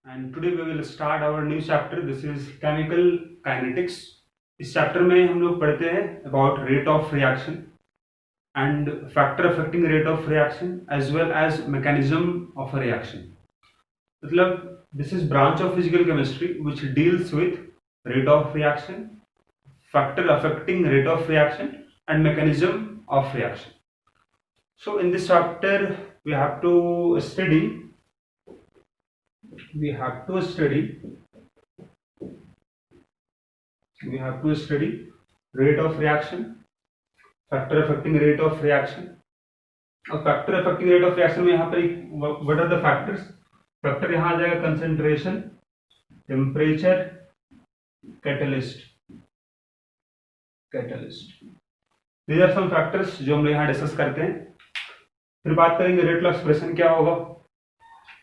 and today we will start our new chapter. This is chemical kinetics. इस chapter में हम लोग पढ़ते हैं about rate of reaction and factor affecting rate of reaction as well as mechanism of a reaction. मतलब this is branch of physical chemistry which deals with rate of reaction, factor affecting rate of reaction and mechanism of reaction. So in this chapter we have to study rate of reaction, factor affecting rate of reaction. और factor affecting rate of reaction में यहाँ पर what are the factors. Factor यहाँ आ जाएगा concentration, temperature, catalyst. These are some factors जो हम यहाँ डिस्कस करते हैं. फिर बात करेंगे रेट ऑफ एक्सप्रेशन क्या होगा,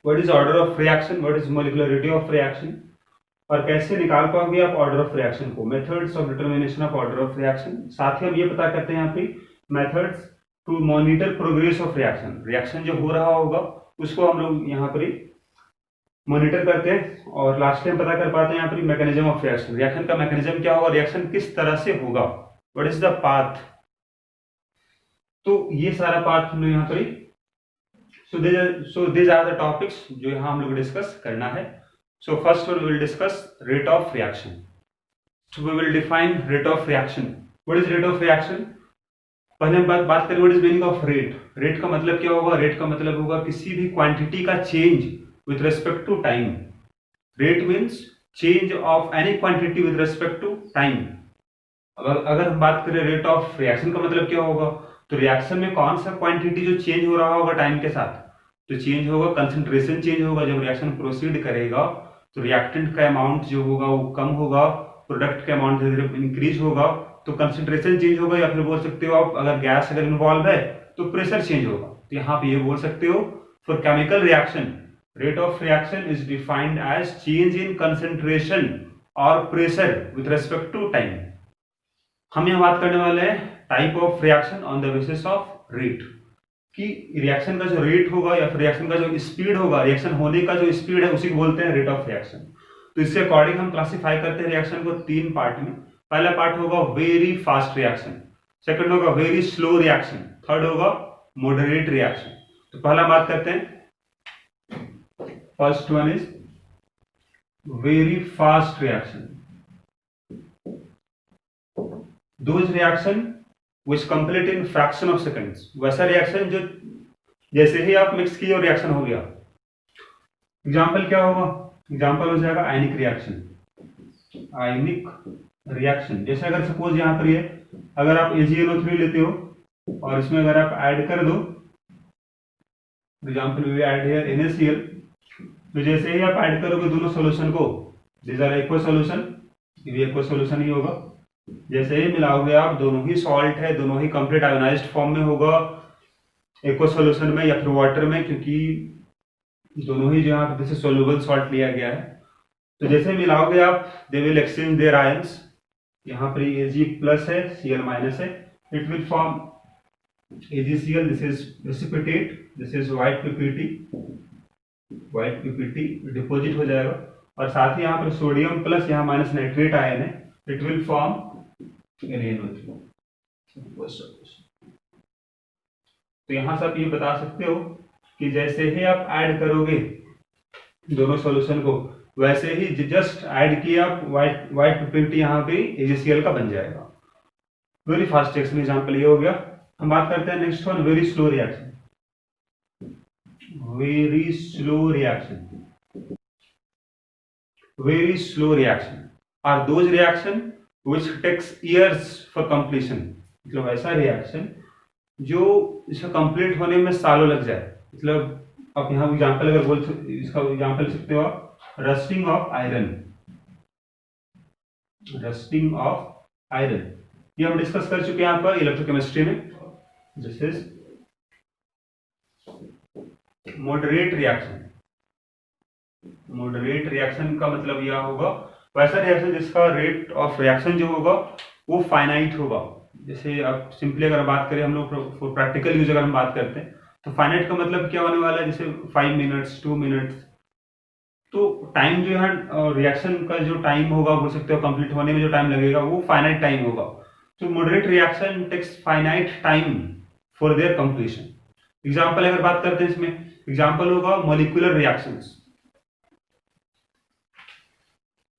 what is order of reaction, what is molecularity of reaction, और कैसे निकाल पाओगे आप ऑर्डर ऑफ रिएक्शन को, methods of determination of order of reaction. साथ ही हम ये पता करते हैं यहाँ पे methods to monitor progress of reaction. Reaction जो हो रहा होगा उसको हम लोग यहाँ पर मॉनिटर करते हैं. और लास्ट में पता कर पाते हैं यहाँ पर मैकेनिज्म ऑफ रिएक्शन. रिएक्शन का मैकेनिज्म क्या होगा, रिएक्शन किस तरह से होगा, व्हाट इज द पाथ. तो ये सारा पाथ हम लोग यहाँ पर so these are the topics जो यहाँ हम लोग डिस्कस करना है. So first we will discuss rate of reaction. So we will define rate of reaction. What is rate of reaction. पहले हम बात करें what is meaning of rate. Rate का मतलब क्या होगा, रेट का मतलब होगा किसी भी क्वांटिटी का change with respect to time. Rate means change of any quantity with respect to time. अगर हम बात करें रेट ऑफ रिएक्शन का मतलब क्या होगा, तो रिएक्शन में कौन सा क्वांटिटी जो चेंज हो रहा होगा टाइम के साथ, तो चेंज होगा, कंसंट्रेशन चेंज होगा. जब रिएक्शन प्रोसीड करेगा तो रिएक्टेंट का अमाउंट जो होगा वो कम होगा, प्रोडक्ट का अमाउंट धीरे धीरे इंक्रीज होगा, तो कंसंट्रेशन चेंज होगा. या फिर बोल सकते हो आप अगर गैस अगर इन्वॉल्व है तो प्रेशर चेंज होगा. तो यहाँ पे ये बोल सकते हो for chemical reaction rate of reaction is defined as change in concentration और pressure with respect to time. हम यहाँ बात करने वाले हैं type of reaction on the basis of rate, कि रिएक्शन का जो रेट होगा या फिर रिएक्शन का जो स्पीड होगा, रिएक्शन होने का जो स्पीड है उसी को बोलते हैं रेट ऑफ रिएक्शन. तो इससे अकॉर्डिंग हम क्लासिफाई करते हैं रिएक्शन को तीन पार्ट में. पहला पार्ट होगा वेरी फास्ट रिएक्शन, सेकंड होगा वेरी स्लो रिएक्शन, थर्ड होगा मॉडरेट रिएक्शन. तो पहला बात करते हैं, first one is very fast reaction. Those reaction which complete in fraction of seconds. वैसा रिएक्शन जो जैसे ही आप मिक्स किए और रिएक्शन हो गया. एग्जाम्पल क्या होगा, एग्जाम्पल हो जाएगा आयनिक रिएक्शन. आयनिक रिएक्शन जैसे अगर सपोज यहाँ पर ये अगर आप AgNO3 लेते हो और इसमें अगर आप ऐड कर दो, example we add here NaCl, तो जैसे ही आप ऐड करोगे दोनों सॉल्यूशन को, दिस आर एक्वा सॉल्यूशन, ये एक्वा सॉल्यूशन ही होगा. जैसे ही मिलाओगे आप, दोनों ही सॉल्ट है, दोनों ही कंप्लीट आयोनाइज्ड फॉर्म में होगा एक्वा सॉल्यूशन में या फिर वाटर में, क्योंकि दोनों ही जो यहाँ पे सोल्यूबल सॉल्ट लिया गया है. तो जैसे मिलाओगे आप, they will exchange there ions. यहाँ पर Ag प्लस है, Cl माइनस है, it will form AgCl. This is precipitate, this is white PPT deposit हो जाएगा. और साथ ही यहाँ पर सोडियम प्लस यहाँ माइनस नाइट्रेट आयन है, इट विल फॉर्म NaNO3. तो यहां से आप ये बता सकते हो कि जैसे ही आप ऐड करोगे दोनों सॉल्यूशन को, वैसे ही जस्ट ऐड किया आप व्हाइट पिपिलिटी यहाँ पे AgCl का बन जाएगा. वेरी फास्ट रिएक्शन एग्जांपल ये हो गया. हम बात करते हैं next one, very slow reaction. Very slow reaction are those reaction which takes years for completion. मतलब ऐसा रिएक्शन जो इसका कंप्लीट होने में सालों लग जाए. मतलब आप यहाँ एग्जांपल अगर इसका एग्जांपल सकते हो आप, रस्टिंग ऑफ आयरन. ये हम डिस्कस कर चुके हैं यहाँ पर इलेक्ट्रोकेमिस्ट्री में. दिस इज मॉडरेट रिएक्शन का मतलब यह होगा वैसा रिएक्शन जिसका रेट ऑफ रिएक्शन जो होगा वो फाइनाइट होगा. जैसे अब सिंपली अगर बात करें हम लोग प्रैक्टिकल यूज अगर हम बात करते हैं तो फाइनाइट का मतलब क्या होने वाला है, जैसे 5 मिनट्स, 2 मिनट्स, तो टाइम जो है रिएक्शन का जो टाइम होगा बोल सकते हो कंप्लीट होने में जो टाइम लगेगा वो फाइनाइट टाइम होगा। तो moderate reaction takes finite time for their completion. Example अगर बात करते हैं इसमें, एग्जाम्पल होगा मॉलिक्यूलर रिएक्शंस।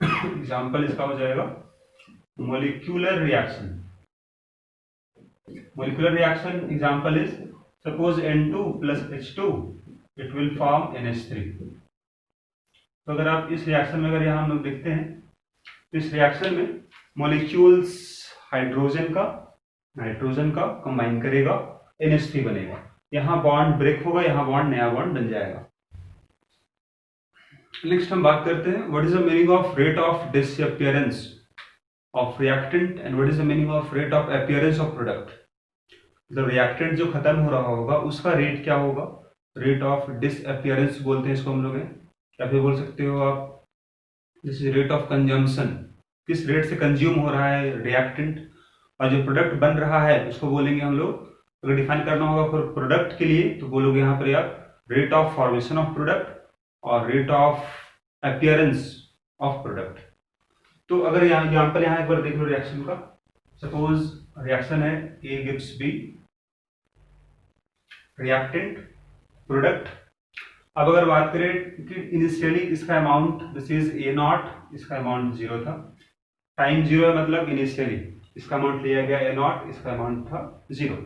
एग्जाम्पल इसका हो जाएगा molecular reaction. Molecular reaction example is suppose N2 plus H2 it will form NH3। तो अगर आप इस रिएक्शन में अगर यहाँ हम लोग देखते हैं तो इस रिएक्शन में मॉलिक्यूल्स हाइड्रोजन का कंबाइन करेगा, NH3 बनेगा। यहाँ बॉन्ड ब्रेक होगा, यहाँ बॉन्ड नया बॉन्ड बन जाएगा। नेक्स्ट हम बात करते हैं what is the meaning of rate of disappearance of reactant and what is the meaning of rate of appearance of product. मतलब रिएक्टेंट जो खत्म हो रहा होगा उसका रेट क्या होगा, रेट ऑफ डिसअपियरेंस बोलते हैं इसको हम लोग, या फिर बोल सकते हो आप this is rate of consumption, किस रेट से कंज्यूम हो रहा है रिएक्टेंट, और जो प्रोडक्ट बन रहा है उसको बोलेंगे हम लोग, अगर डिफाइन करना होगा फॉर प्रोडक्ट के लिए तो बोलोगे यहाँ पर यार rate of formation of product और rate of appearance of product. तो अगर यहाँ पर एक बार देख लो रिएक्शन का, सपोज रिएक्शन है A gives B, reactant product. अब अगर बात करें कि इनिशियली इसका अमाउंट दिस इज A0, इसका अमाउंट 0 था, टाइम 0 है मतलब इनिशियली इसका अमाउंट लिया गया A0, इसका अमाउंट था 0।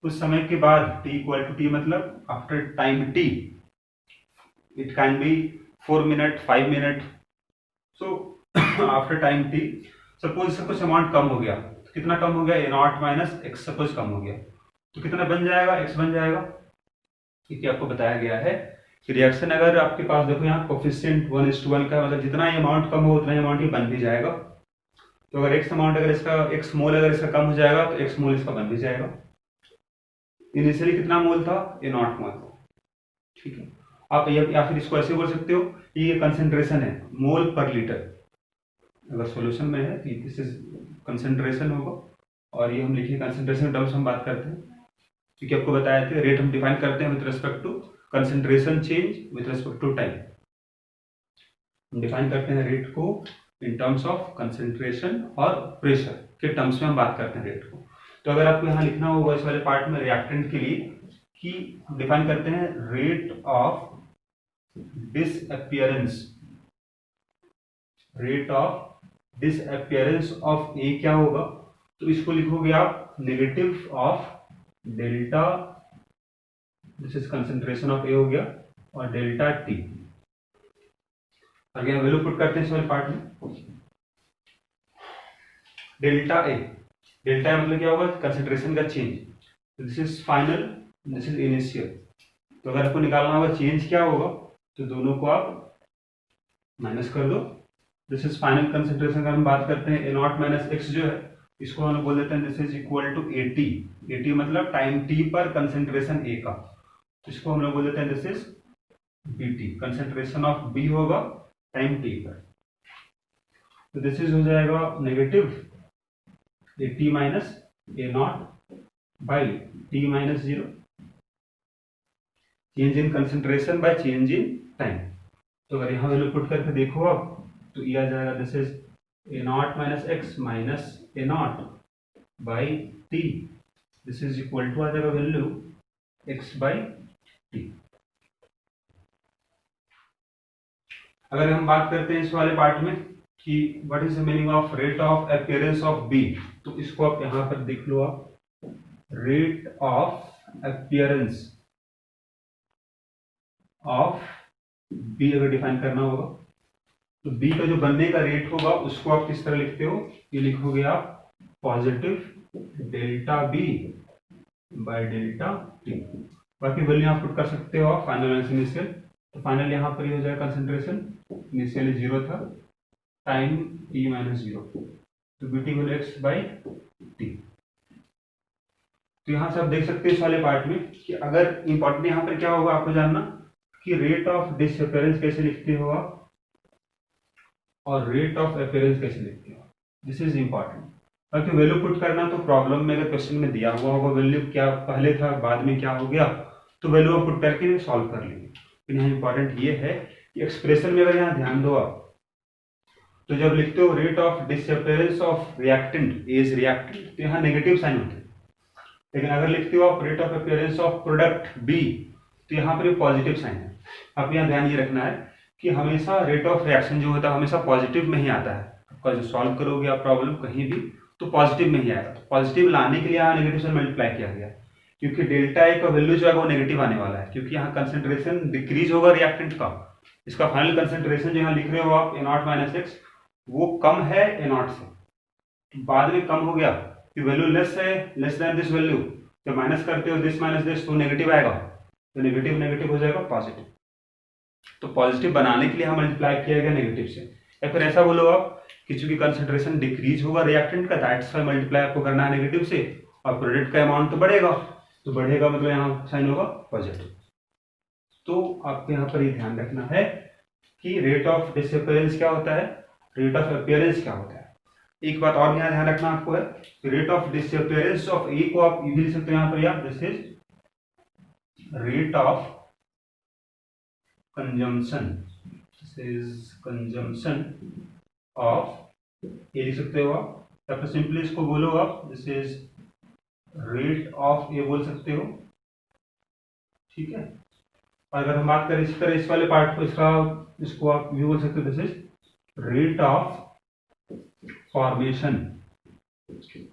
उस समय के बाद t इक्वल टू t मतलब after time t, it can be 4 minute 5 minute, so after time t suppose इसका कुछ अमाउंट कम हो गया, तो कितना कम हो गया, A0 माइनस x सपोज कम हो गया, तो कितना बन जाएगा, x बन जाएगा। क्योंकि आपको बताया गया है कि रिएक्शन अगर आपके पास देखो यहाँ कोफिशिएंट 1:1 का, मतलब जितना ही अमाउंट कम हो उतना ही अमाउंट ही बन भी जाएगा। तो अगर x अमाउंट अगर इसका x मोल अगर इसका कम हो जाएगा तो x मोल इसका बन भी जाएगा। इनिशियली कितना मोल था, A0 मोल था, ठीक है। आप या फिर इसको ऐसे बोल सकते हो कि ये कंसेंट्रेशन है मोल पर लीटर, अगर सॉल्यूशन में है तो दिस इज कंसेंट्रेशन होगा, और ये हम लिखिए कंसेंट्रेशन टर्म्स हम बात करते हैं, क्योंकि आपको बताया था रेट हम डिफाइन करते हैं with respect to concentration change with respect to time. हम डिफाइन करते हैं रेट को इन टर्म्स ऑफ कंसेंट्रेशन और प्रेशर के टर्म्स में हम बात करते हैं रेट को। तो अगर आपको यहाँ लिखना होगा इस वाले पार्ट में रिएक्टेंट के लिए कि डिफाइन करते हैं rate of disappearance, rate of disappearance of A क्या होगा, तो इसको लिखोगे आप negative of delta, this is concentration of A हो गया, और डेल्टा टी। आगे हम वैल्यू पुट करते हैं इस वाले पार्ट में, डेल्टा ए, डेल्टा ए मतलब क्या होगा, कंसेंट्रेशन का change, this is final, this is initial. तो अगर आपको निकालना होगा चेंज क्या होगा, तो दोनों को आप माइनस कर दो। दिस इज फाइनल कंसेंट्रेशन का हम बात करते हैं A0 माइनस x जो है इसको हम बोल देते हैं this is equal to AT, AT मतलब टाइम t पर कंसेंट्रेशन A का, तो इसको हम लोग बोल देते हैं this is BT, concentration of B होगा टाइम t पर। तो दिस इज हो जाएगा negative AT minus A0 by t minus 0, change in concentration by change in time. तो अगर यहाँ वैल्यू पुट करके देखो आप तो ये आ जाएगा this is A0 minus x minus A0 by t, this is equal to आ जाएगा वैल्यू x बाई t। अगर हम बात करते हैं इस वाले पार्ट में कि what is the meaning of rate of appearance of B, तो इसको आप यहाँ पर देख लो, आप rate of appearance of B अगर डिफाइन करना होगा तो B का जो बनने का रेट होगा उसको आप किस तरह लिखते हो, ये लिखोगे आप positive delta B by delta T। बाकी वैल्यू आप पुट कर सकते हो आप फाइनल माइनस इनिशियल, तो फाइनल यहाँ पर ये हो जाएगा कंसेंट्रेशन इनिशियली 0 था, टाइम t माइनस 0, तो BT value x by T। तो यहाँ से आप देख सकते हैं इस वाले पार्ट में कि अगर इंपॉर्टेंट यहाँ पर क्या होगा आपको जानना कि रेट ऑफ डिसअपियरेंस कैसे लिखते हो आप और रेट ऑफ अपीयरेंस कैसे लिखते हो, दिस इज इंपॉर्टेंट। बाकी वैल्यू पुट करना तो प्रॉब्लम में अगर क्वेश्चन में दिया हुआ होगा वैल्यू क्या पहले था बाद में क्या हो गया तो वैल्यू पुट करके सॉल्व कर लेंगे। लेकिन यहाँ इंपॉर्टेंट ये है एक्सप्रेशन में अगर यहाँ ध्यान दो आप, तो जब लिखते हो rate of disappearance of reactant as reactant, तो यहाँ नेगेटिव साइन होते हैं। लेकिन अगर लिखते हो आप rate of appearance of product B, तो यहाँ पर पॉजिटिव साइन है। आप यहाँ ध्यान ये रखना है कि हमेशा रेट ऑफ रिएक्शन जो होता है हमेशा पॉजिटिव में ही आता है। आपका जो सॉल्व करोगे आप प्रॉब्लम कहीं भी, तो पॉजिटिव में ही आएगा। तो पॉजिटिव लाने के लिए यहाँ नेगेटिव से मल्टीप्लाई किया गया, क्योंकि डेल्टा ए का वैल्यू जो है वो नेगेटिव आने वाला है, क्योंकि यहाँ कंसेंट्रेशन डिक्रीज होगा रिएक्टेंट का। इसका फाइनल कंसेंट्रेशन जो यहाँ लिख रहे हो आप A0 - X, वो कम है A0 से, बाद में कम हो गया कि वैल्यू लेस है, लेस देन दिस वैल्यू, जब माइनस करते हो दिस माइनस दिस तो नेगेटिव आएगा, तो नेगेटिव नेगेटिव हो जाएगा पॉजिटिव। तो पॉजिटिव बनाने के लिए हम मल्टीप्लाई किया गया नेगेटिव से। या फिर ऐसा बोलो आप कि चूंकि कंसेंट्रेशन डिक्रीज होगा रिएक्टेंट का, दैट्स व्हाई मल्टीप्लाई आपको करना है नेगेटिव से, और प्रोडक्ट का अमाउंट तो बढ़ेगा, तो बढ़ेगा मतलब यहाँ साइन होगा पॉजिटिव। तो आपको यहाँ पर ये ध्यान रखना है कि रेट ऑफ डिसअपियरेंस क्या होता है, रेट ऑफ अपीयरेंस क्या होता है। एक बात और यहाँ ध्यान रखना आपको है, rate of disappearance of A को आप लिख सकते हो यहाँ पर, यार this is rate of consumption, this is consumption of A लिख सकते हो आप, या फिर सिंपली इसको बोलो आप दिस इज रेट ऑफ ए बोल सकते हो, ठीक है। और अगर हम बात करें इसी तरह इस वाले पार्ट को, इसको आप ये बोल सकते हो this is rate of formation,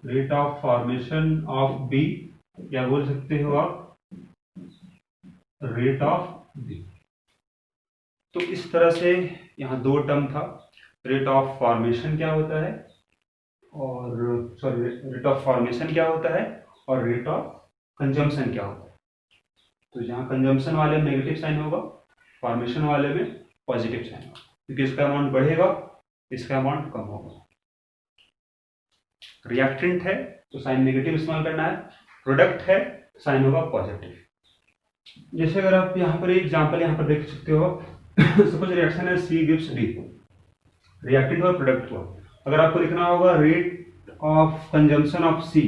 rate of formation of B, या बोल सकते हो आप रेट ऑफ बी। तो इस तरह से यहाँ दो टर्म था, रेट ऑफ फॉर्मेशन क्या होता है, और सॉरी रेट ऑफ फॉर्मेशन क्या होता है, और रेट ऑफ कंजम्पशन क्या होता है। तो जहाँ कंजम्पशन वाले में नेगेटिव साइन होगा, फॉर्मेशन वाले में पॉजिटिव साइन होगा, क्योंकि इसका अमाउंट बढ़ेगा, इसका अमाउंट कम होगा। रिएक्टेंट है तो साइन नेगेटिव इस्तेमाल करना है, प्रोडक्ट है साइन होगा पॉजिटिव। जैसे अगर आप यहाँ पर एक एग्जांपल यहाँ पर देख सकते हो, सपोज रिएक्शन है सी गिव्स डी, रिएक्टेंट हुआ प्रोडक्ट हुआ। अगर आपको लिखना होगा रेट ऑफ कंजम्पशन ऑफ सी,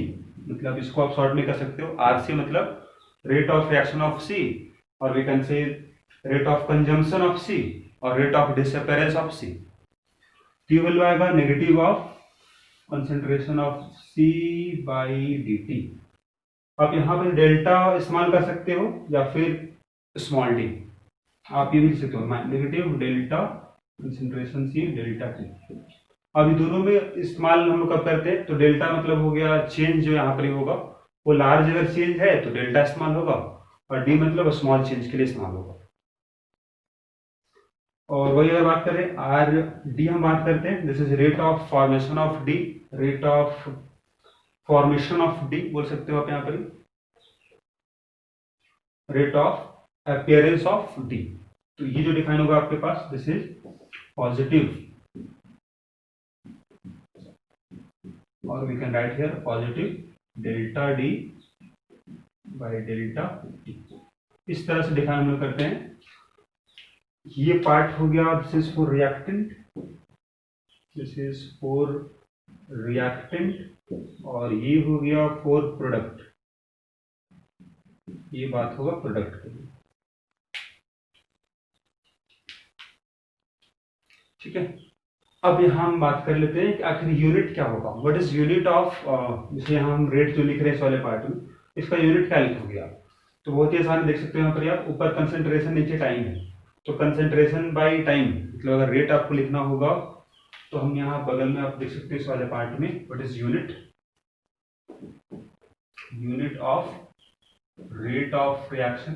मतलब इसको आप शॉर्ट में कर सकते हो आर सी, मतलब rate of reaction of C, और we can say rate of consumption of C और rate of disappearance of C. T value आएगा negative of concentration of C by D T. आप यहाँ पर डेल्टा इस्तेमाल कर सकते हो या फिर स्मॉल डी, आप ये भी लिख सकते हो negative delta concentration C delta T. अब दोनों में इस्तेमाल हम लोग कब करते हैं, तो डेल्टा मतलब हो गया चेंज जो यहाँ पर होगा वो लार्ज अगर चेंज है तो डेल्टा इस्तेमाल होगा, और डी मतलब स्मॉल चेंज के लिए इस्तेमाल होगा। और वही अगर बात करें आर डी हम बात करते हैं, this is rate of formation of D, rate of formation of D बोल सकते हो आप यहाँ पर, rate of appearance of D. तो ये जो डिफाइन होगा आपके पास दिस इज पॉजिटिव, और we can write here positive delta D by delta T. इस तरह से डिफाइन हम लोग करते हैं। ये पार्ट हो गया this is for reactant, this is for reactant, और ये हो गया फॉर प्रोडक्ट, ये बात होगा प्रोडक्ट के लिए, ठीक है। अब यहाँ हम बात कर लेते हैं कि आखिर यूनिट क्या होगा, व्हाट इज यूनिट ऑफ, जैसे हम रेट जो लिख रहे हैं इस वाले पार्ट में, इसका यूनिट क्या लिखोगे आप, तो बहुत ही आसान देख सकते हो यहाँ पर आप, ऊपर कंसेंट्रेशन नीचे टाइम है, तो कंसेंट्रेशन बाई टाइम, मतलब अगर रेट आपको लिखना होगा तो हम यहाँ बगल में आप देख सकते हैं इस वाले पार्ट में what is unit, unit of rate of reaction.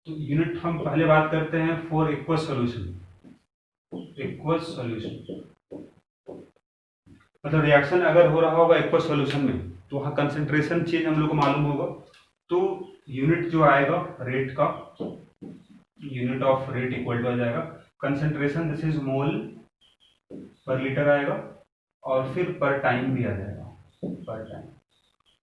तो यूनिट हम पहले बात करते हैं for aqueous solution, aqueous solution मतलब रिएक्शन अगर हो रहा होगा एक्वस सॉल्यूशन में तो वहाँ कंसेंट्रेशन चेंज हम लोग को मालूम होगा, तो यूनिट जो आएगा रेट का, unit of rate equal to आ जाएगा कंसेंट्रेशन, दिस इज मोल पर लीटर आएगा, और फिर पर टाइम भी आ जाएगा, पर टाइम।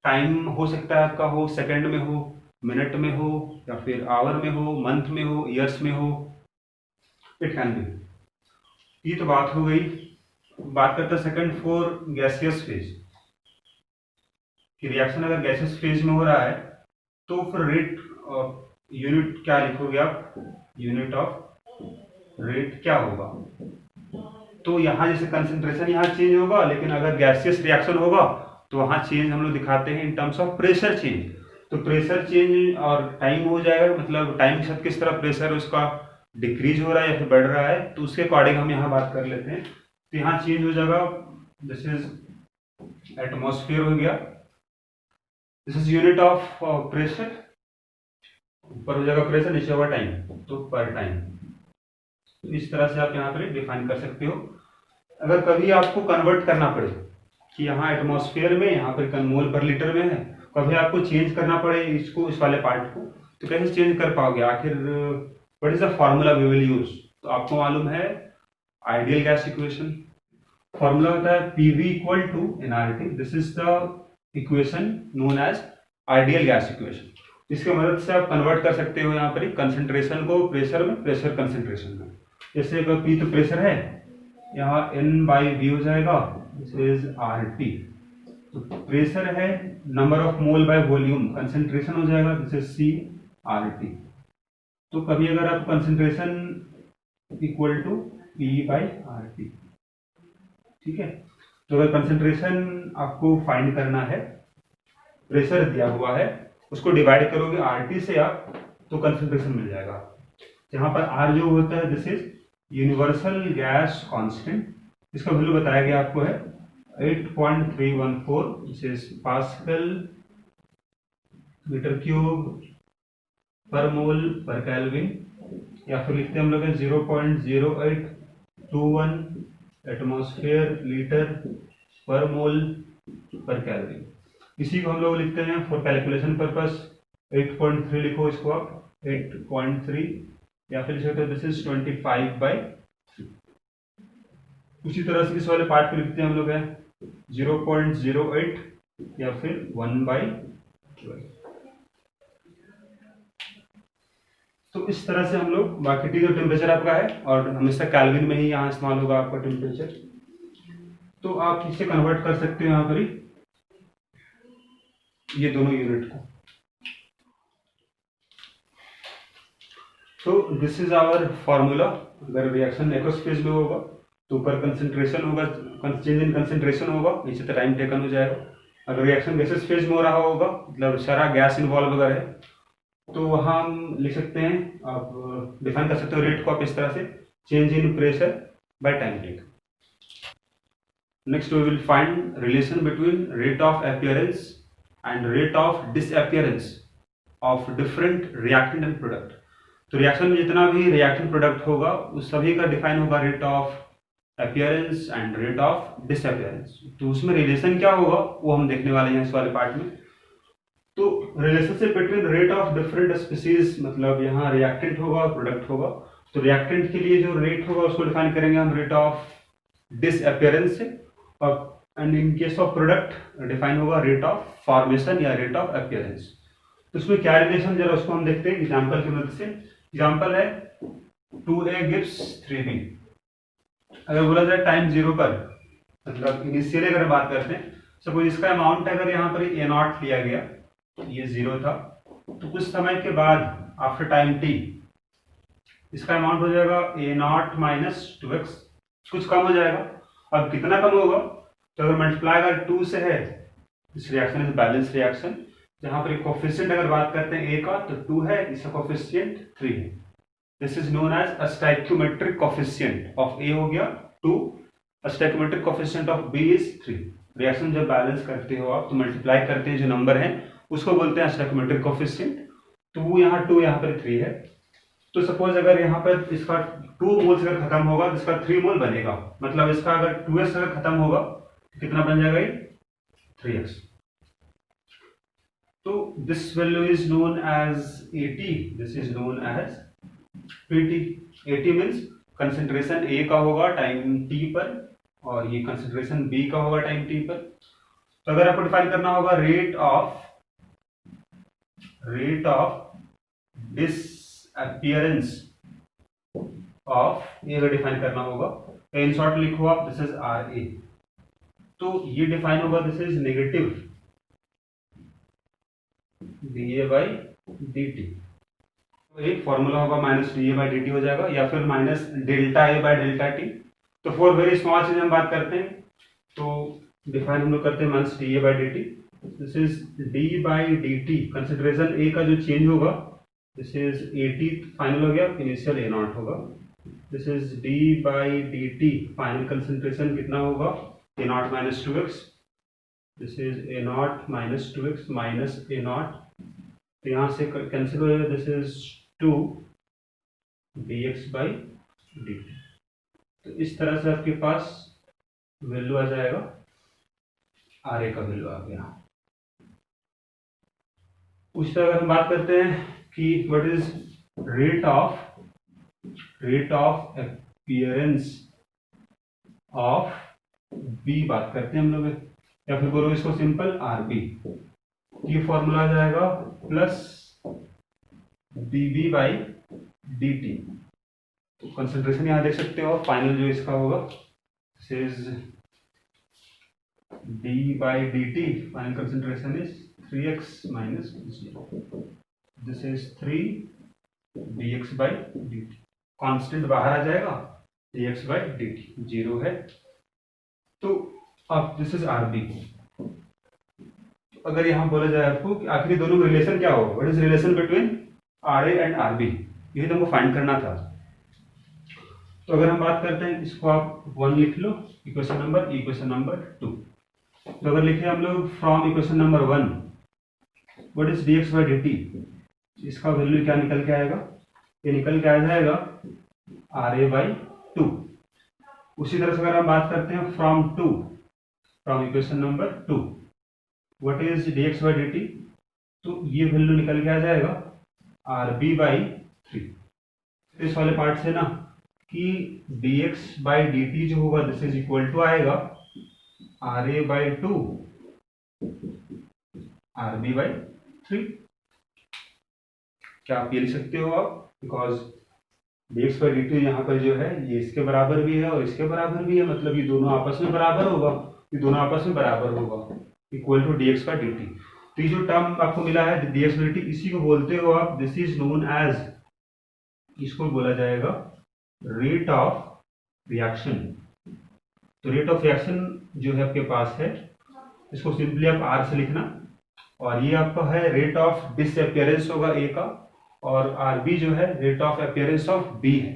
टाइम हो सकता है आपका हो सेकंड में हो, मिनट में हो, या फिर आवर में हो, मंथ में हो, ईयर्स में हो, इट कैन बी। ये तो बात हो गई। बात करते हैं सेकंड फॉर गैसियस फेज, कि रिएक्शन अगर गैसियस फेज में हो रहा है तो फिर रेट यूनिट क्या लिखोगे आप, यूनिट ऑफ रेट क्या होगा। तो यहाँ जैसे कंसंट्रेशन यहाँ चेंज होगा, लेकिन अगर गैसियस रिएक्शन होगा तो वहाँ चेंज हम लोग दिखाते हैं इन टर्म्स ऑफ प्रेशर चेंज। तो प्रेशर चेंज और टाइम हो जाएगा, मतलब टाइम के साथ किस तरह प्रेशर उसका डिक्रीज हो रहा है या फिर बढ़ रहा है, तो उसके अकॉर्डिंग हम यहाँ बात कर लेते हैं। तो यहाँ चेंज हो जाएगा, दिस इज एटमॉस्फेयर हो गया, this is unit of pressure, ऊपर हो जाएगा प्रेशर, नीचे होगा टाइम, तो पर टाइम। तो इस तरह से आप यहाँ पर डिफाइन कर सकते हो। अगर कभी आपको कन्वर्ट करना पड़े कि यहाँ एटमॉस्फेयर में यहाँ पर मोल पर लीटर में है, कभी आपको चेंज करना पड़े इसको, इस वाले पार्ट को, तो कैसे चेंज कर पाओगे आखिर, what is the formula we will use. तो आपको मालूम है आइडियल गैस इक्वेशन, फॉर्मूला होता है PV equal to NRT, this is the equation known as ideal gas equation. इसकी मदद से आप कन्वर्ट कर सकते हो यहाँ पर कंसंट्रेशन को प्रेशर में, प्रेशर कंसंट्रेशन में। जैसे अगर पी तो प्रेशर है, यहाँ एन बाई वी हो जाएगा, दिस इज आर टी। तो प्रेशर है number of mole by volume, concentration हो जाएगा, this is C R T. तो कभी अगर आप concentration equal to P by R T, ठीक है। तो अगर कंसंट्रेशन आपको फाइंड करना है, प्रेशर दिया हुआ है, उसको डिवाइड करोगे आर टी से आप, तो कंसंट्रेशन मिल जाएगा। यहाँ पर आर जो होता है this is universal gas constant, इसका वैल्यू बताया गया आपको है 8.314, this is pascal metre cube पर मोल पर केल्विन, या फिर लिखते हैं हम लोग 0.0821 एटमॉस्फेयर लीटर पर मोल पर केल्विन। इसी को हम लोग लिखते हैं फॉर कैलकुलेशन पर्पस 8.3 लिखो इसको आप, 8.3, या फिर दिस इज 25/3। उसी तरह से इस वाले पार्ट को लिखते हैं हम लोग है 0.08 या फिर 1/12। तो इस तरह से हम लोग, बाकी टी जो टेम्परेचर आपका है और हमेशा कैल्विन में ही यहाँ इस्तेमाल होगा आपका टेम्परेचर, तो आप इसे कन्वर्ट कर सकते हो यहाँ पर ही ये दोनों यूनिट को। तो दिस इज आवर फॉर्मूला। अगर रिएक्शन एक्वस फेज में होगा तो ऊपर कंसंट्रेशन होगा, चेंज इन कंसंट्रेशन होगा, नीचे तो टाइम टेकन हो जाएगा। अगर रिएक्शन गैसेस फेज में हो रहा होगा, मतलब सारा गैस इन्वॉल्व अगर है, तो वहाँ हम लिख सकते हैं, आप डिफाइन कर सकते हो रेट को आप इस तरह से, change in pressure by time take. Next we will find relation between rate of appearance and rate of disappearance of different reactant and product. तो रिएक्शन में जितना भी रिएक्टेंट प्रोडक्ट होगा उस सभी का डिफाइन होगा rate of appearance and rate of disappearance. तो उसमें रिलेशन क्या होगा वो हम देखने वाले हैं इस वाले पार्ट में। तो relationship between rate of different species, मतलब यहाँ रिएक्टेंट होगा प्रोडक्ट होगा, तो रिएक्टेंट के लिए जो रेट होगा उसको डिफाइन करेंगे हम रेट ऑफ डिसअपीयरेंस से, और and in case of product define होगा रेट ऑफ फॉर्मेशन या रेट ऑफ अपीयरेंस। तो उसमें क्या रिलेशन जरा उसको हम देखते हैं एग्जाम्पल की मदद से। एग्जाम्पल है 2a gives 3b। अगर बोला जाए टाइम 0 पर, मतलब इनिशियली अगर बात करते हैं, सपोज इसका अमाउंट अगर यहाँ पर a नॉट लिया गया, ये 0 था, तो कुछ समय के बाद आफ्टर टाइम t इसका अमाउंट हो जाएगा a नॉट माइनस 2x, कुछ कम हो जाएगा। अब कितना कम होगा, तो अगर मल्टीप्लाई अगर 2 से है, इस रिएक्शन इज बैलेंस रिएक्शन, जहां पर कोफिशिएंट अगर बात करते हैं a का तो 2 है, इसका कोफिशिएंट 3 है। This is known as a stoichiometric coefficient of a हो गया 2, stoichiometric coefficient of b is 3। Reaction जब बैलेंस करते हो आप तो मल्टीप्लाई करते हैं जो नंबर है उसको बोलते हैं स्टोइकियोमेट्रिक कोफिशिएंट। तो वो यहाँ 2 यहाँ पर 3 है। तो सपोज अगर यहाँ पर इसका 2 मोल्स अगर खत्म होगा तो इसका 3 मोल बनेगा, मतलब इसका अगर 2x अगर खत्म होगा तो कितना बन जाएगा ये 3x। तो this value is known as AT, this is known as PT। AT means concentration A का होगा टाइम t पर और ये कंसंट्रेशन B का होगा टाइम t पर। तो अगर आपको डिफाइन करना होगा रेट ऑफ डिसअपीयरेंस ऑफ ये अगर डिफाइन करना होगा तो इन शॉर्ट लिखो आप, दिस इज RA। तो ये डिफाइन होगा, this is negative dA by dt। एक फॉर्मूला होगा minus D A by D T हो जाएगा, या फिर minus delta A by delta T. तो फॉर वेरी स्मॉल चीज हम बात करते हैं, तो डिफाइन हम लोग करते हैं minus D A by D T. This is D by D T, consideration A का जो चेंज होगा, this is A T final हो गया, इनिशियल ए नॉट होगा। This is D by D T, final concentration कितना होगा, A naught minus two X. This is A naught minus two X minus A naught, तो यहाँ से cancel हो जाएगा। This is two D X by D T. तो इस तरह से आपके पास वैल्यू आ जाएगा, आर ए का वैल्यू आ गया। उस तरह हम बात करते हैं कि what is rate of appearance of B बात करते हैं हम लोग, या फिर बोलो इसको सिंपल आर बी। ये फॉर्मूला आ जाएगा plus D B by D T. तो कंसंट्रेशन यहाँ देख सकते हो, फाइनल जो इसका होगा this is D by D T, final concentration is 3x minus 0। This is 3 dx by D T, constant बाहर आ जाएगा, dx बाई डी टी 0 है। तो अब दिस इज आर बी। अगर यहाँ बोला जाए आपको कि आखिर दोनों का रिलेशन क्या होगा, what is relation between R A and R B, यही तो हमको फाइंड करना था। तो अगर हम बात करते हैं, इसको आप 1 लिख लो, इक्वेशन नंबर 2। तो अगर लिखे हम लोग from equation number 1 what is D X by D T, इसका वैल्यू क्या निकल के आएगा, ये निकल के आ जाएगा आर ए बाई 2। उसी तरह से अगर हम बात करते हैं from equation number 2 what is D X by D T, तो ये वैल्यू निकल के आ जाएगा आर बी बाई 3। इस वाले पार्ट से ना कि D X by D T जो होगा दिस इज इक्वल टू आएगा R A by 2 R B by 3। क्या आप ये लिख सकते हो आप, because D X by D T यहाँ पर जो है ये इसके बराबर भी है और इसके बराबर भी है, मतलब ये दोनों आपस में बराबर होगा, ये दोनों आपस में बराबर होगा, equal to D X by D T. तो ये जो टर्म आपको मिला है D X by D T, इसी को बोलते हो आप, दिस इज नोन एज, इसको बोला जाएगा रेट ऑफ रिएक्शन। तो रेट ऑफ रिएक्शन जो है आपके पास है, इसको सिंपली आप आर से लिखना, और ये आपका है रेट ऑफ डिसअपियरेंस होगा ए का, और आर बी जो है rate of appearance of B है।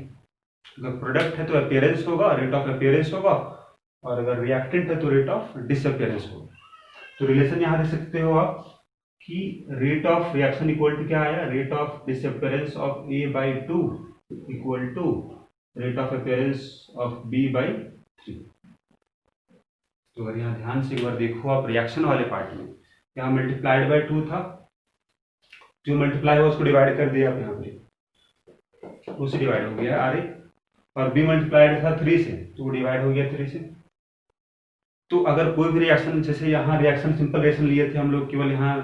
अगर प्रोडक्ट है तो अपीयरेंस होगा, रेट ऑफ अपीयरेंस होगा, और अगर रिएक्टेंट है तो रेट ऑफ डिसअपियरेंस होगा। तो रिलेशन यहाँ देख सकते हो आप कि rate of reaction equal to क्या आया, rate of disappearance of A by 2 equal to rate of appearance of B by 3। तो अगर यहाँ ध्यान से एक बार देखो आप रिएक्शन वाले पार्ट में, यहाँ मल्टीप्लाइड बाई 2 था, जो मल्टीप्लाई हुआ उसको डिवाइड कर दिया आप यहाँ पे, उससे डिवाइड हो गया आर ए, और बी मल्टीप्लाइड था 3 से, तो वो डिवाइड हो गया 3 से। तो अगर कोई भी रिएक्शन, जैसे यहाँ रिएक्शन सिंपल रिएक्शन लिए थे हम लोग, केवल यहाँ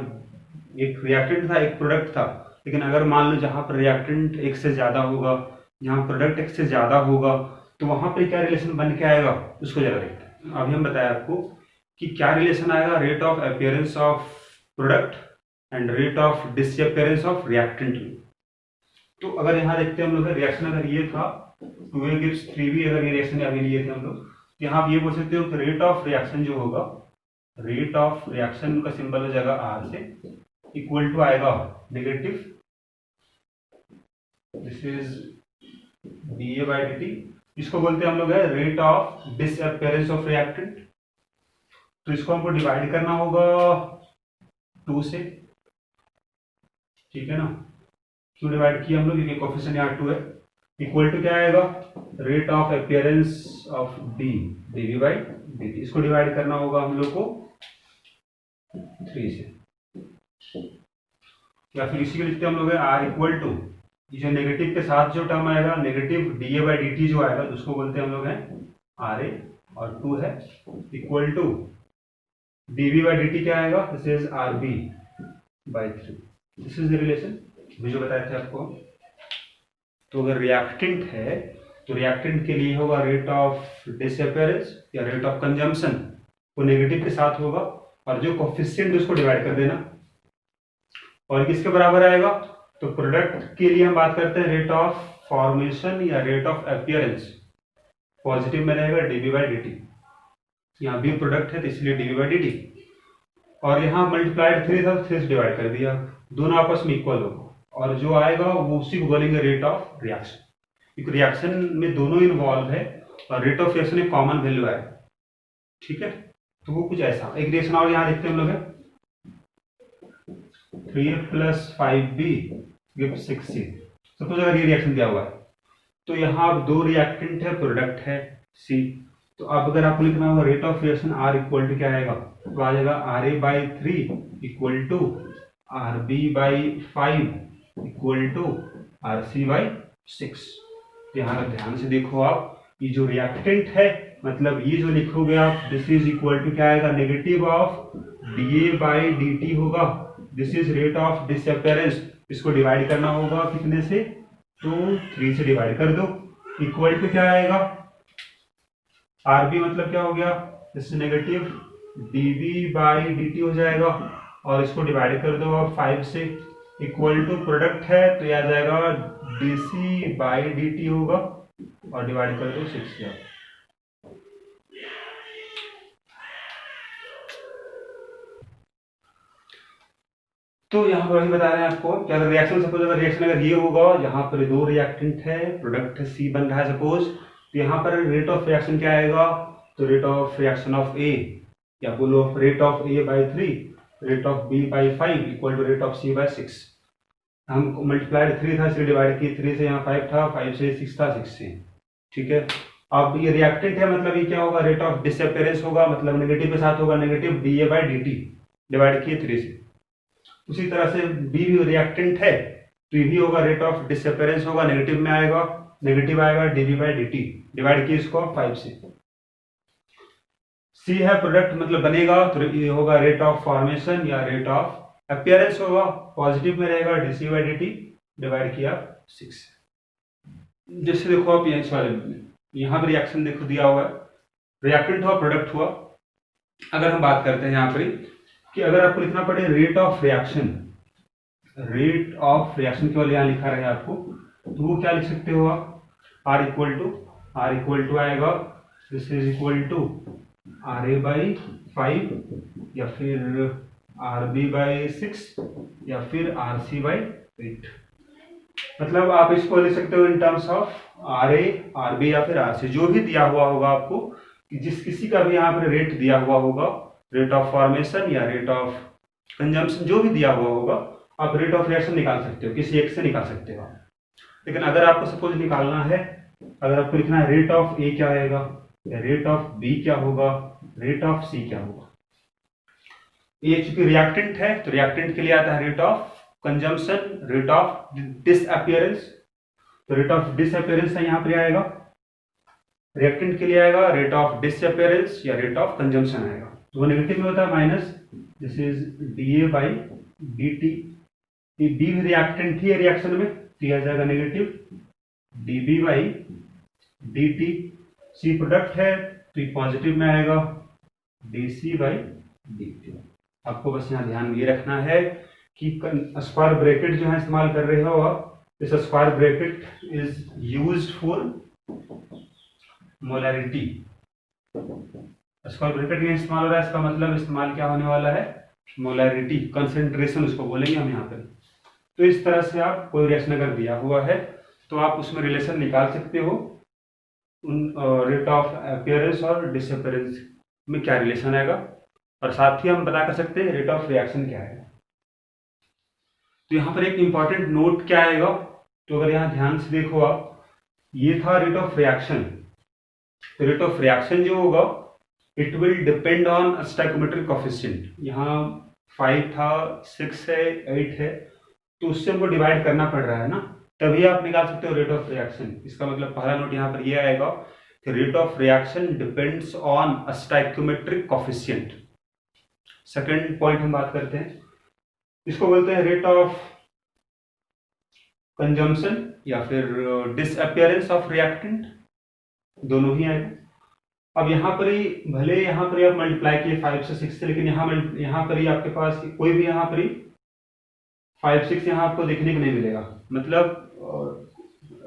एक रिएक्टेंट था एक प्रोडक्ट था, लेकिन अगर मान लो जहाँ पर रिएक्टेंट एक से ज्यादा होगा, यहाँ प्रोडक्ट एक से ज्यादा होगा, तो वहां पर क्या रिलेशन बन के आएगा उसको जरा देखते हैं। अभी हम बताया आपको कि क्या रिलेशन आएगा, rate of appearance of product and rate of disappearance of reactant में। तो अगर यहाँ देखते हैं हम लोग रिएक्शन, अगर ये था 2a गिव्स 3b, अगर ये रिएक्शन अभी लिए थे हम लोग, यहाँ आप ये बोल सकते हो कि रेट ऑफ रिएक्शन जो होगा, रेट ऑफ रिएक्शन का सिंबल हो जाएगा आर से, इक्वल टू आएगा negative, this is D A by D T, इसको बोलते हैं हम लोग है rate of disappearance of reactant. तो इसको हमको डिवाइड करना होगा 2 से, ठीक है ना, क्यों डिवाइड किया हम लोग, क्योंकि कोफिशिएंट यहाँ 2 है, इक्वल टू क्या आएगा, rate of appearance of D D by D T, इसको डिवाइड करना होगा हम लोग को 3 से, या फिर इसी के लिखते हम लोग है आर इक्वल टू, जो नेगेटिव के साथ जो टर्म आएगा negative D A by D T जो आएगा उसको बोलते हैं हम लोग हैं आर ए, और 2 है equal to D B by D T क्या आएगा, this is R B by 3। This is the relation जो बताए थे आपको। तो अगर रिएक्टेंट है तो रिएक्टेंट के लिए होगा रेट ऑफ डिसअपियरेंस या रेट ऑफ कंजम्पशन, वो नेगेटिव के साथ होगा, और जो कोफिशिएंट उसको डिवाइड कर देना, और किसके बराबर आएगा, तो प्रोडक्ट के लिए हम बात करते हैं रेट ऑफ फॉर्मेशन या रेट ऑफ अपीयरेंस। पॉजिटिव में रहेगा dB बाई dt, यहाँ भी प्रोडक्ट है तो इसलिए dB बाई dt, और यहाँ मल्टीप्लाइड 3 था, 3 से डिवाइड कर दिया, दोनों आपस में इक्वल होगा, और जो आएगा वो उसी को बोलेंगे रेट ऑफ रिएक्शन, क्योंकि रिएक्शन में दोनों इन्वॉल्व है और रेट ऑफ रिएक्शन एक कॉमन वैल्यू है। ठीक है, तो वो कुछ ऐसा एक रिएक्शन और यहाँ देखते हैं हम लोग है 3A + 5B gives 6C। Suppose अगर ये रिएक्शन दिया हुआ है तो यहाँ अब दो रिएक्टेंट है, प्रोडक्ट है C, तो अब अगर आपको लिखना होगा rate of reaction R equal to क्या आएगा, तो आ जाएगा RA/3 equal to RB/5 equal to RC/6। यहाँ पर ध्यान से देखो आप, ये जो रिएक्टेंट है मतलब ये जो लिखोगे आप, दिस इज इक्वल टू क्या आएगा, नेगेटिव ऑफ dA/dt होगा, this is rate of disappearance, इसको डिवाइड करना होगा कितने से, तो 3 से डिवाइड कर दो, इक्वल टू क्या आएगा, RB मतलब क्या हो गया, इससे नेगेटिव dB/dt हो जाएगा, और इसको डिवाइड कर दो आप 5 से, इक्वल टू प्रोडक्ट है तो यह आ जाएगा dC/dt होगा, और डिवाइड कर दो 6 से। तो यहाँ पर वही बता रहे हैं आपको कि अगर रिएक्शन, सपोज अगर रिएक्शन अगर ये होगा, यहाँ पर दो रिएक्टेंट है, प्रोडक्ट है C बन रहा है सपोज, तो यहाँ पर रेट ऑफ रिएक्शन क्या आएगा, तो rate of reaction of A, या बोलो rate of A/3 rate of B/5 equal to rate of C/6। हम मल्टीप्लाइड 3 था इसलिए डिवाइड किए, 3 से यहाँ 5 था, 5 से 6 था, 6 से। ठीक है, अब ये रिएक्टेंट है मतलब ये क्या होगा, रेट ऑफ डिसअपियरेंस होगा, मतलब नेगेटिव के साथ होगा, नेगेटिव dA/dt डिवाइड किए 3 से। उसी तरह से B भी रिएक्टेंट है तो ये भी होगा, रेट ऑफ डिसअपियरेंस होगा, नेगेटिव में आएगा, नेगेटिव आएगा dB/dt डिवाइड किए इसको 5 से। C है प्रोडक्ट मतलब बनेगा, तो ये होगा रेट ऑफ फॉर्मेशन या रेट ऑफ अपीयरेंस होगा, पॉजिटिव में रहेगा dC/dt डिवाइड किया 6। जैसे देखो आप इस वाले यहाँ पर रिएक्शन देखो दिया हुआ है, रिएक्टेंट हुआ, प्रोडक्ट हुआ। अगर हम बात करते हैं यहाँ पर कि अगर आपको लिखना पड़े rate of reaction, rate of reaction केवल यहाँ लिखा रहे आपको, तो वो क्या लिख सकते हो आप, R इक्वल टू आएगा, this is equal to RA/5 या फिर RB/6 या फिर RC/8। मतलब आप इसको लिख सकते हो इन टर्म्स ऑफ RA, RB या फिर RC, जो भी दिया हुआ होगा आपको, जिस किसी का भी यहाँ पर रेट दिया हुआ होगा, रेट ऑफ फॉर्मेशन या रेट ऑफ कंजम्पशन जो भी दिया हुआ होगा, आप रेट ऑफ रिएक्शन निकाल सकते हो, किसी एक से निकाल सकते हो। लेकिन अगर आपको सपोज निकालना है, अगर आपको लिखना है रेट ऑफ A क्या आएगा, या रेट ऑफ B क्या होगा, रेट ऑफ C क्या होगा। ये चूंकि रिएक्टेंट है तो रिएक्टेंट के लिए आता है rate of consumption, rate of disappearance, तो रेट ऑफ डिसअपियरेंस यहाँ पर आएगा, रिएक्टेंट के लिए आएगा रेट ऑफ डिसअपियरेंस या रेट ऑफ कंजम्पशन आएगा, तो वो नेगेटिव में होता है माइनस, दिस इज dA/dt। ये B भी रिएक्टेंट ही है रिएक्शन में, तो यह आ जाएगा नेगेटिव dB/dt। C प्रोडक्ट है तो ये पॉजिटिव में आएगा dC/dt। आपको बस यहाँ ध्यान ये रखना है कि स्क्वायर ब्रैकेट जो है इस्तेमाल कर रहे हो आप, this square bracket is used for molarity. Square bracket में इस्तेमाल हो रहा है, इसका मतलब इस्तेमाल क्या होने वाला है, मोलैरिटी, कंसंट्रेशन उसको बोलेंगे हम यहाँ पर। तो इस तरह से आप कोई रिएक्शन अगर दिया हुआ है तो आप उसमें रिलेशन निकाल सकते हो, उन रेट ऑफ अपीयरेंस और डिसअपियरेंस में क्या रिलेशन आएगा, और साथ ही हम पता कर सकते हैं रेट ऑफ रिएक्शन क्या है। तो यहाँ पर एक इंपॉर्टेंट नोट क्या आएगा, तो अगर यहाँ ध्यान से देखो आप, ये था रेट ऑफ रिएक्शन, तो रेट ऑफ रिएक्शन जो होगा it will depend on stoichiometric coefficient. यहाँ 5 था, 6 है, 8 है, तो उससे हमको डिवाइड करना पड़ रहा है ना, तभी आप निकाल सकते हो रेट ऑफ रिएक्शन। इसका मतलब पहला नोट यहाँ पर यह आएगा कि rate of reaction depends on stoichiometric coefficient. Second point हम बात करते हैं, इसको बोलते हैं रेट ऑफ कंजम्पशन या फिर डिसअपियरेंस ऑफ रिएक्टेंट, दोनों ही आएगा। अब यहाँ पर ही भले यहाँ पर आप मल्टीप्लाई किए 5 से 6 से, लेकिन यहाँ पर ही आपके पास कोई भी यहाँ पर ही 5-6 यहाँ आपको देखने को नहीं मिलेगा, मतलब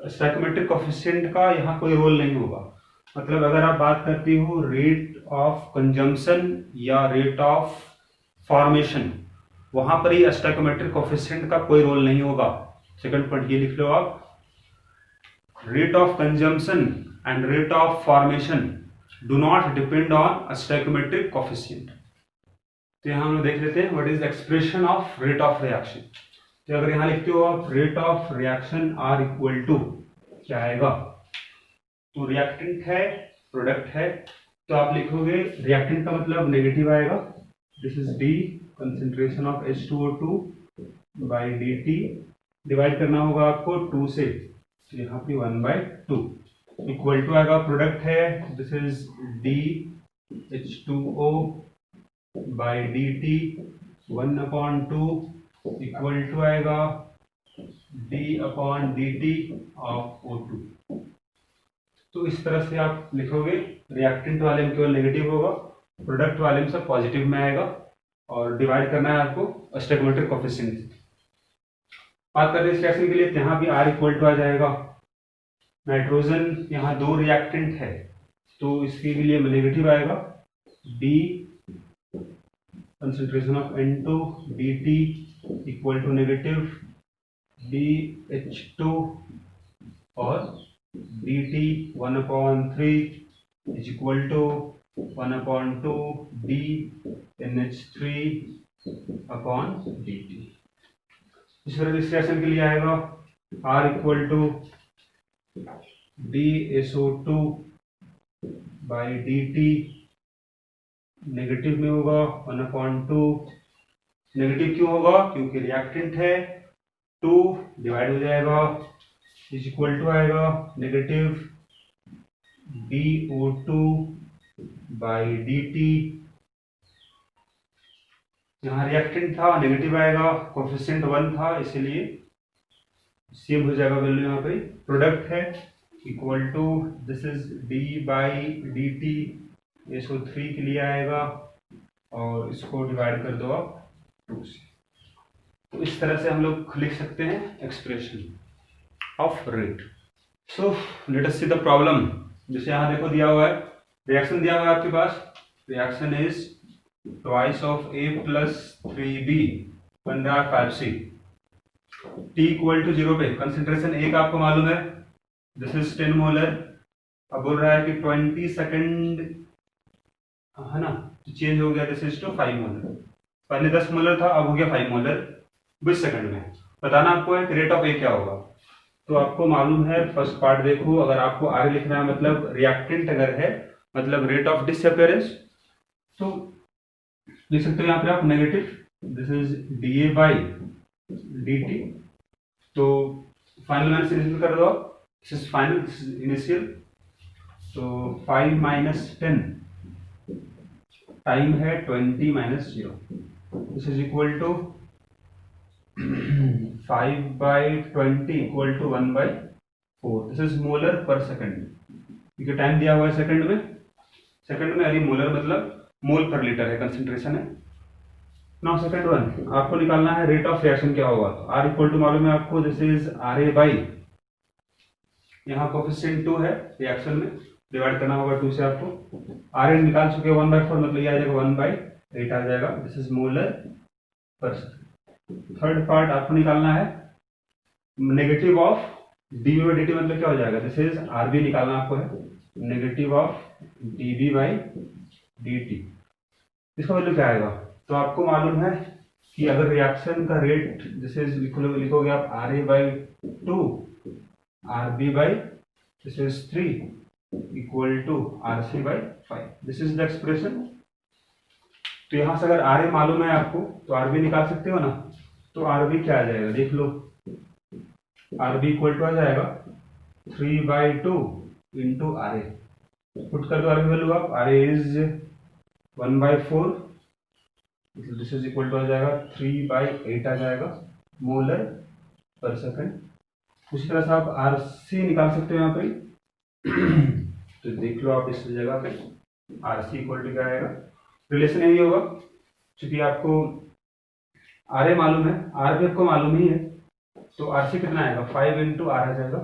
स्टोइकोमेट्रिक कोफिशिएंट का यहाँ कोई रोल नहीं होगा। मतलब अगर आप बात करती हो रेट ऑफ कंजम्पशन या रेट ऑफ फॉर्मेशन, वहां पर ही स्टोइकोमेट्रिक कोफिशिएंट का कोई रोल नहीं होगा। सेकंड पॉइंट ये लिख लो आप, rate of consumption and rate of formation do not depend on stoichiometric coefficient. तो यहाँ हम लोग देख लेते हैं what is expression of rate of reaction. तो अगर यहाँ लिखते हो आप rate of reaction R equal to क्या आएगा, तो रिएक्टेंट है प्रोडक्ट है, तो आप लिखोगे रिएक्टेंट का मतलब नेगेटिव आएगा, this is D concentration of H2O2 by dt, divide करना होगा आपको 2 से, तो यहाँ पे 1/2 इक्वल टू आएगा प्रोडक्ट है, this is D H2O by dt 1/2 equal to आएगा d/dt ऑफ O2। तो इस तरह से आप लिखोगे, रिएक्टेंट वाले में केवल नेगेटिव होगा, प्रोडक्ट वाले में सब पॉजिटिव में आएगा, और डिवाइड करना है आपको स्टोइकोमेट्रिक कोफिशिएंट से। बात कर रहे हैं इस रिएक्शन के लिए, तो यहाँ भी R इक्वल टू आ जाएगा, नाइट्रोजन यहाँ 2 रिएक्टेंट है तो इसके लिए नेगेटिव आएगा, D concentration of N2 dt equal to negative DH2 और dt 1/3 is equal to 1/2 dNH3 upon dt। इस तरह इस रिएक्शन के लिए आएगा R equal to DSO2 by dt, negative में होगा 1/2, नेगेटिव क्यों होगा, क्योंकि रिएक्टेंट है, 2 डिवाइड हो जाएगा, इज इक्वल टू आएगा नेगेटिव DO2 बाई dt, यहाँ रिएक्टेंट था नेगेटिव आएगा, कोफिशिएंट 1 था इसलिए सेम हो जाएगा वैल्यू यहाँ पे, प्रोडक्ट है equal to this is D by dt SO3 के लिए आएगा, और इसको डिवाइड कर दो आप 2 से। तो इस तरह से हम लोग लिख सकते हैं expression of rate. So let us see the problem. जैसे यहाँ देखो दिया हुआ है, रिएक्शन दिया हुआ है आपके पास, reaction is twice of A plus 3B बन रहा है 5C, T इक्वल टू 0 पे कंसेंट्रेशन A का आपको मालूम है, दिस इज 10 मोलर। अब बोल रहा है कि 20 सेकेंड है ना, तो चेंज हो गया, दिस इज टू 5 मोलर, पहले 10 मोलर था अब हो गया 5 मोलर 20 सेकंड में। बताना आपको है कि रेट ऑफ ए क्या होगा, तो आपको मालूम है, फर्स्ट पार्ट देखो, अगर आपको आर लिखना है मतलब रिएक्टेंट अगर है मतलब रेट ऑफ डिसअपियरेंस, तो लिख सकते हो यहाँ पे आप negative, this is DA by dt, तो फाइनल माइनस इनिशियल कर दो, this is final, this is initial, तो 5 माइनस 10 टाइम है 20 minus 0, this is equal to 5/20 equal to 1/4, this is molar per second, क्योंकि टाइम दिया हुआ है सेकंड में, अरे मोलर मतलब मोल पर लीटर है, कंसेंट्रेशन है। नाउ सेकंड वन आपको निकालना है रेट ऑफ रिएक्शन क्या होगा, तो R इक्वल टू मालूम है आपको, दिस इज RA बाई, यहाँ कोफिशिएंट 2 है रिएक्शन में, डिवाइड करना होगा 2 से, आपको RA निकाल चुके 1/4 मतलब ये आ जाएगा 1/8 आ जाएगा, this is molar per second. Third part आपको निकालना है negative of dB by dt मतलब क्या हो जाएगा, दिस इज RB निकालना आपको है, negative of dB by dt, इसका वैल्यू क्या आएगा, तो आपको मालूम है कि अगर रिएक्शन का रेट जैसे लिखोगे आप RA by 2 RB by this is 3 equal to RC by 5, this is the expression. तो यहां से अगर RA मालूम है आपको तो RB निकाल सकते हो ना, तो RB क्या आ जाएगा देख लो, RB इक्वल टू आ जाएगा 3/2 इंटू RA, पुट कर दो RB वैल्यू आप, RA is 1/4, this is equal to आ जाएगा 3/8 आ जाएगा मोलर पर सेकंड। उसी तरह से आप RC निकाल सकते हो यहाँ पे, तो देख लो आप इस जगह पे RC इक्वल टू क्या आएगा, रिलेशन यही होगा, क्योंकि आपको आर ए मालूम है, आर भी आपको मालूम ही है, तो आर सी कितना आएगा 5 इंटू आर आ जाएगा,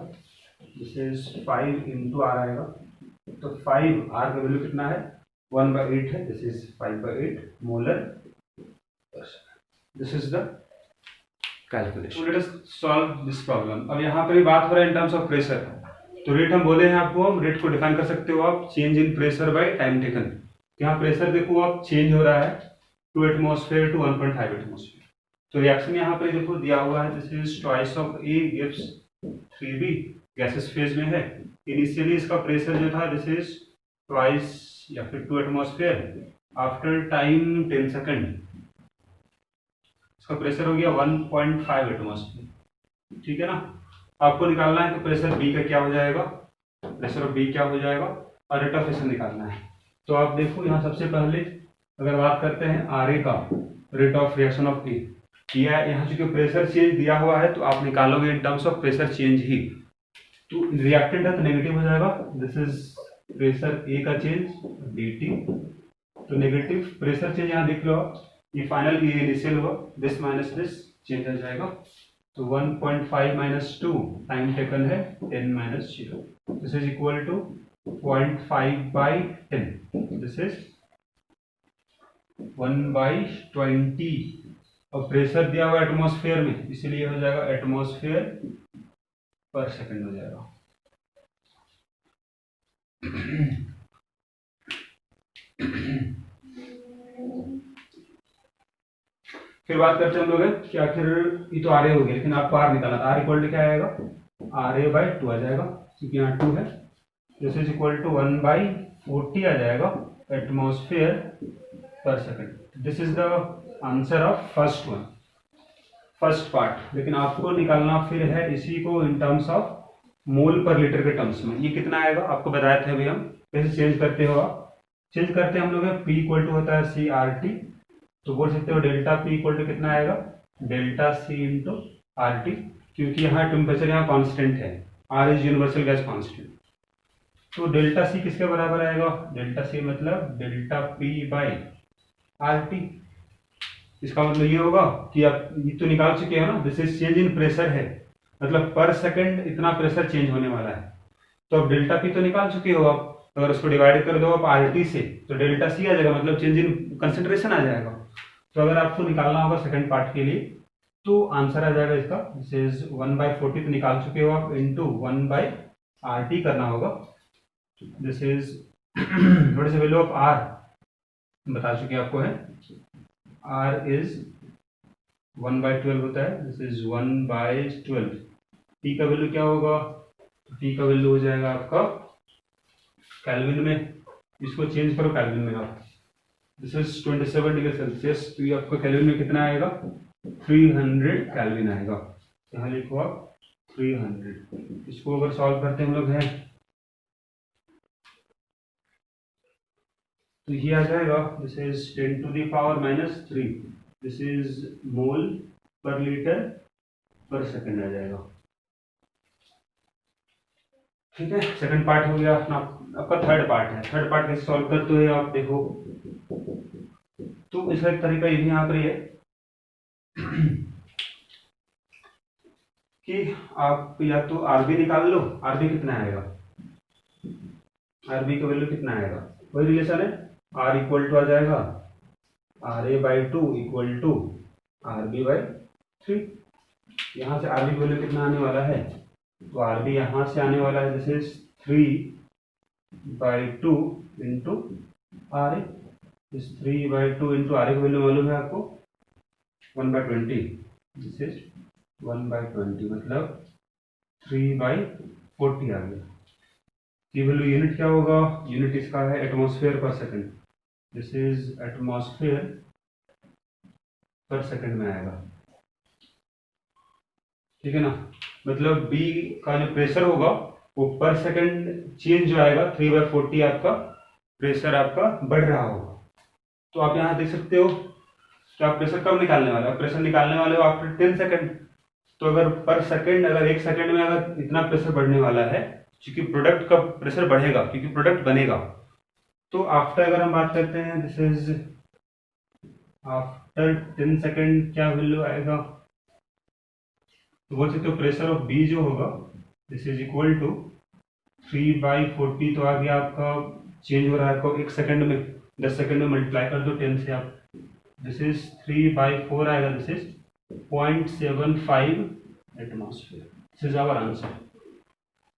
दिस इज 5 इंटू आर आएगा। तो 5 आर का वैल्यू कितना है 1/8 है, this is 5/8 molar per second. This is the calculation. Let us solve this problem. अब यहाँ पर बात हो रहा है इन टर्म्स ऑफ प्रेशर, तो रेट हम बोले हैं आपको, हम रेट को डिफाइन कर सकते हो आप change in pressure by time taken. यहाँ प्रेशर देखो आप चेंज हो रहा है 2 एटमॉस्फेयर टू 1.5 एटमॉस्फेयर। तो रिएक्शन यहाँ पर देखो दिया हुआ है, this is twice of A gives 3b, gases phase में है। इनिशियली इसका प्रेशर जो था दिस इज ट्वाइस या फिर 2 एटमॉस्फेयर, आफ्टर टाइम 10 सेकंड इसका प्रेशर हो गया 1.5 एटमॉस्फेयर। ठीक है ना, आपको निकालना है कि प्रेशर बी का क्या हो जाएगा, प्रेशर ऑफ बी क्या हो जाएगा, और रेट ऑफ एक्शन निकालना है। तो आप देखो यहाँ सबसे पहले अगर बात करते हैं आर ए का, रेट ऑफ रिएक्शन ऑफ ए किया है, यहाँ चूंकि प्रेशर चेंज दिया हुआ है तो आप निकालोगे in terms of pressure change ही। तो रिएक्टेंट है तो नेगेटिव हो जाएगा, दिस इज प्रेशर ए का चेंज dt, तो नेगेटिव प्रेशर चेंज यहाँ देख लो आप, ये फाइनल ये इनिशियल हुआ, दिस माइनस दिस चेंज हो जाएगा। तो 1.5 माइनस 2 टाइम टेकन है 10 minus 0, this is equal to 0.5/10, this is 1/20। और प्रेशर दिया हुआ एटमॉस्फेयर में, इसीलिए हो जाएगा एटमॉस्फेयर पर सेकंड हो जाएगा। फिर बात करते हैं हम लोग कि आखिर ये तो आर ए हो गया, लेकिन आपको आर निकालना था, आर इक्वल टू क्या आएगा RA/2 आ जाएगा, क्योंकि यहाँ 2 है, दिस इज इक्वल टू 1/40 आ जाएगा एटमॉस्फेयर पर second. This is the answer of first one, first part. लेकिन आपको निकालना फिर है इसी को इन टर्म्स ऑफ मोल पर लीटर के टर्म्स में। ये कितना आएगा आपको बताया था अभी, हम कैसे चेंज करते हो, आप चेंज करते हैं हम लोग, P इक्वल टू होता है CRT, तो बोल सकते हो डेल्टा P इक्वल टू कितना आएगा डेल्टा C इंटू RT, क्योंकि यहाँ टेम्परेचर यहाँ कांस्टेंट है, R is universal gas constant. तो डेल्टा C किसके बराबर आएगा, डेल्टा C मतलब डेल्टा P/RT। इसका मतलब ये होगा कि आप ये तो निकाल चुके हो ना, this is change in pressure है, मतलब पर सेकंड इतना प्रेशर चेंज होने वाला है। तो अब डेल्टा P तो निकाल चुके हो आप, अगर उसको डिवाइड कर दो आप RT से तो डेल्टा C आ जाएगा, मतलब चेंज इन कंसेंट्रेशन आ जाएगा। तो अगर आपको निकालना होगा सेकंड पार्ट के लिए तो आंसर आ जाएगा इसका, दिस इज 1/40 तो निकाल चुके हो आप, इंटू 1/RT करना होगा। This is what is the value of R बता चुके आपको है, R इज 1/12 होता है, दिस इज 1/12। T का वैल्यू क्या होगा, T का वैल्यू हो जाएगा आपका केल्विन में, इसको चेंज करो केल्विन में आप, दिस इज 27 डिग्री सेल्सियस, तो ये आपका केल्विन में कितना आएगा 300 केल्विन आएगा। यहाँ लिखो आप 300। इसको अगर सॉल्व करते हम लोग हैं तो ये आ जाएगा, this is 10⁻⁻3, this is mole पर लीटर पर सेकंड आ जाएगा। ठीक है, सेकंड पार्ट हो गया अपना, आपका थर्ड पार्ट है। थर्ड पार्ट कैसे सॉल्व करते हो आप देखो, तो इसका एक तरीका ये भी यहाँ पर है कि आप या तो RB निकाल लो, RB कितना आएगा, RB का वैल्यू कितना आएगा, वही रिलेशन है, R इक्वल टू आ जाएगा RA/2 इक्वल टू RB/3। यहाँ से RB का वैल्यू कितना आने वाला है, तो RB यहाँ से आने वाला है, दिस इज 3/2 इंटू RA, इस 3/2 इंटू RA का वैल्यू मालूम है आपको 1/20, दिस इज 1/20 मतलब 3/40 आ गया। ये वैल्यू यूनिट क्या होगा, यूनिट इसका है एटमॉस्फेयर पर सेकंड, दिस इज एटमॉस्फेयर पर सेकंड में आएगा। ठीक है ना, मतलब B का जो प्रेशर होगा वो पर सेकंड चेंज जो आएगा 3/40 आपका प्रेशर आपका बढ़ रहा होगा। तो आप यहाँ देख सकते हो कि आप प्रेशर कब निकालने वाले हो, प्रेशर निकालने वाले हो आफ्टर 10 सेकंड। तो अगर पर सेकंड अगर 1 सेकंड में अगर इतना प्रेशर बढ़ने वाला है, क्योंकि प्रोडक्ट का प्रेशर बढ़ेगा क्योंकि प्रोडक्ट बनेगा, तो आफ्टर अगर हम बात करते हैं दिस इज आफ्टर 10 सेकेंड क्या वैल्यू आएगा, तो बोल सकते हो प्रेशर ऑफ बी जो होगा दिस इज इक्वल टू 3/40, तो आ गया आपका, चेंज हो रहा है आपको 1 सेकेंड में, 10 सेकेंड में मल्टीप्लाई कर दो 10 से आप, दिस इज 3/4 आएगा, this is 0.75 atmosphere, this is our answer.